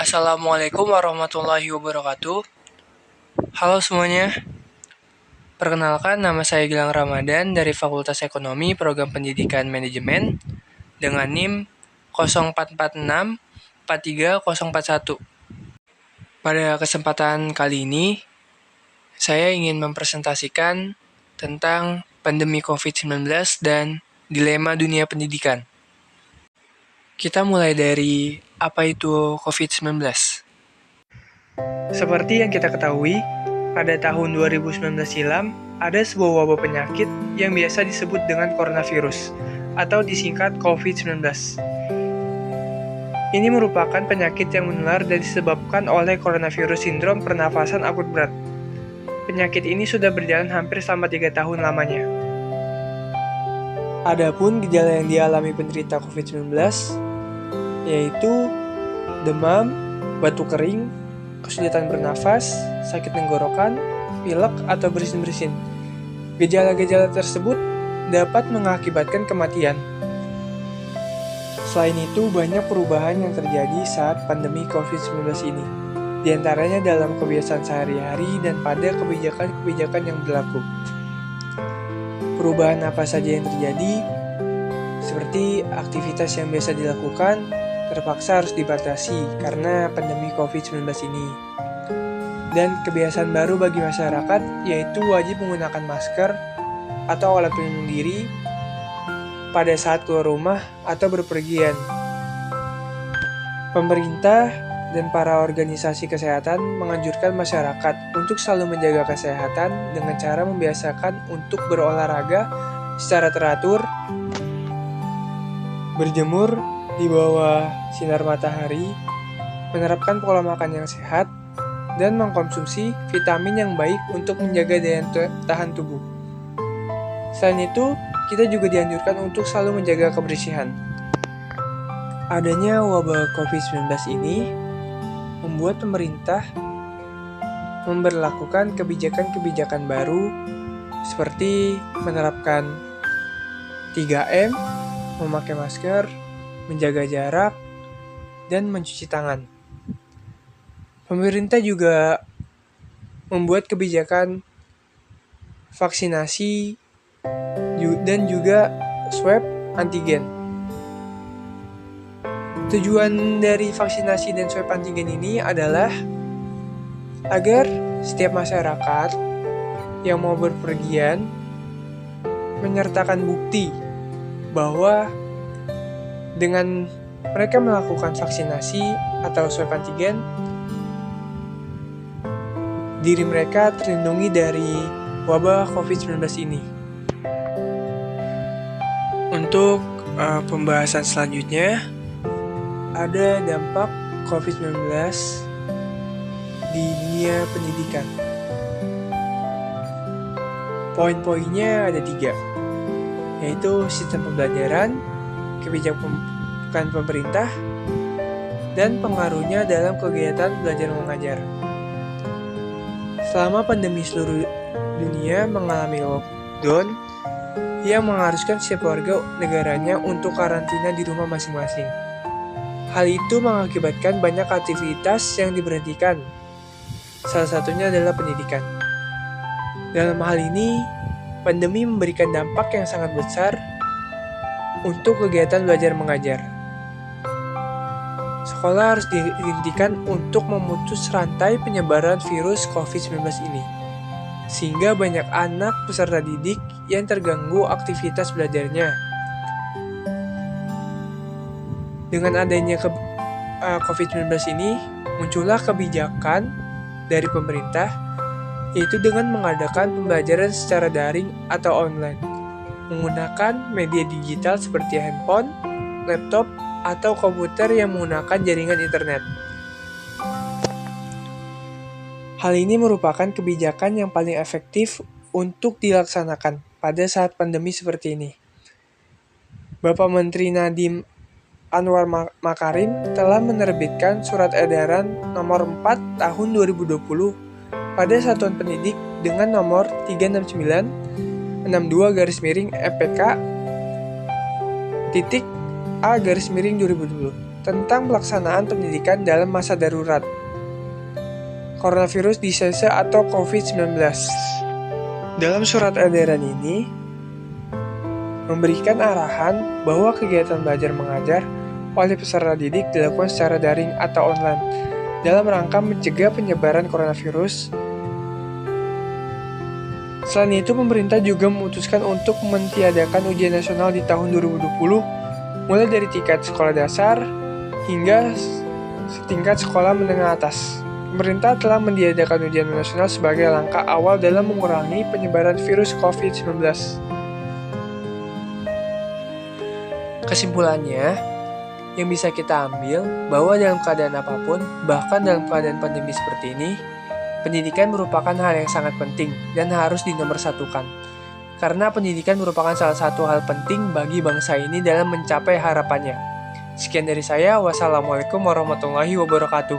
Assalamualaikum warahmatullahi wabarakatuh. Halo semuanya, perkenalkan nama saya Gilang Ramadan dari Fakultas Ekonomi Program Pendidikan Manajemen dengan NIM 0446 43041. Pada kesempatan kali ini, saya ingin mempresentasikan tentang pandemi COVID-19 dan dilema dunia pendidikan. Kita mulai dari apa itu COVID-19. Seperti yang kita ketahui, pada tahun 2019 silam, ada sebuah wabah penyakit yang biasa disebut dengan coronavirus, atau disingkat COVID-19. Ini merupakan penyakit yang menular dan disebabkan oleh coronavirus sindrom pernafasan akut berat. Penyakit ini sudah berjalan hampir selama 3 tahun lamanya. Adapun gejala yang dialami penderita COVID-19 yaitu demam, batuk kering, kesulitan bernafas, sakit tenggorokan, pilek, atau bersin-bersin. Gejala-gejala tersebut dapat mengakibatkan kematian. Selain itu, banyak perubahan yang terjadi saat pandemi COVID-19 ini, di antaranya dalam kebiasaan sehari-hari dan pada kebijakan-kebijakan yang berlaku. Perubahan apa saja yang terjadi, seperti aktivitas yang biasa dilakukan, terpaksa harus dibatasi karena pandemi COVID-19 ini. Dan kebiasaan baru bagi masyarakat yaitu wajib menggunakan masker atau alat pelindung diri pada saat keluar rumah atau berpergian. Pemerintah dan para organisasi kesehatan menganjurkan masyarakat untuk selalu menjaga kesehatan dengan cara membiasakan untuk berolahraga secara teratur, berjemur di bawah sinar matahari, menerapkan pola makan yang sehat, dan mengkonsumsi vitamin yang baik untuk menjaga daya tahan tubuh. Selain itu, kita juga dianjurkan untuk selalu menjaga kebersihan. Adanya wabah COVID-19 ini membuat pemerintah memberlakukan kebijakan-kebijakan baru seperti menerapkan 3M, memakai masker, menjaga jarak, dan mencuci tangan. Pemerintah juga membuat kebijakan vaksinasi dan juga swab antigen. Tujuan dari vaksinasi dan swab antigen ini adalah agar setiap masyarakat yang mau berpergian menyertakan bukti bahwa dengan mereka melakukan vaksinasi atau swab antigen, diri mereka terlindungi dari wabah COVID-19 ini. Untuk pembahasan selanjutnya, ada dampak COVID-19 di dunia pendidikan. Poin-poinnya ada 3, yaitu sistem pembelajaran, kebijakan pemerintah, dan pengaruhnya dalam kegiatan belajar mengajar. Selama pandemi seluruh dunia mengalami lockdown yang mengharuskan setiap warga negaranya untuk karantina di rumah masing-masing. Hal itu mengakibatkan banyak aktivitas yang diberhentikan. Salah satunya adalah pendidikan. Dalam hal ini, pandemi memberikan dampak yang sangat besar untuk kegiatan belajar mengajar. Sekolah harus dihentikan untuk memutus rantai penyebaran virus COVID-19 ini, sehingga banyak anak peserta didik yang terganggu aktivitas belajarnya. Dengan adanya COVID-19 ini, muncullah kebijakan dari pemerintah, yaitu dengan mengadakan pembelajaran secara daring atau online, menggunakan media digital seperti handphone, laptop, atau komputer yang menggunakan jaringan internet. Hal ini merupakan kebijakan yang paling efektif untuk dilaksanakan pada saat pandemi seperti ini. Bapak Menteri Nadiem Anwar Makarim telah menerbitkan Surat Edaran Nomor 4 Tahun 2020 pada Satuan Pendidik dengan nomor 369/62/EPK A/2020 tentang pelaksanaan pendidikan dalam masa darurat coronavirus disease atau COVID-19. Dalam surat edaran ini, memberikan arahan bahwa kegiatan belajar mengajar oleh peserta didik dilakukan secara daring atau online dalam rangka mencegah penyebaran coronavirus. Selain itu, pemerintah juga memutuskan untuk mentiadakan ujian nasional di tahun 2020, mulai dari tingkat sekolah dasar hingga tingkat sekolah menengah atas. Pemerintah telah mentiadakan ujian nasional sebagai langkah awal dalam mengurangi penyebaran virus COVID-19. Kesimpulannya, yang bisa kita ambil bahwa dalam keadaan apapun, bahkan dalam keadaan pandemi seperti ini, pendidikan merupakan hal yang sangat penting dan harus dinomorsatukan. Karena pendidikan merupakan salah satu hal penting bagi bangsa ini dalam mencapai harapannya. Sekian dari saya, wassalamualaikum warahmatullahi wabarakatuh.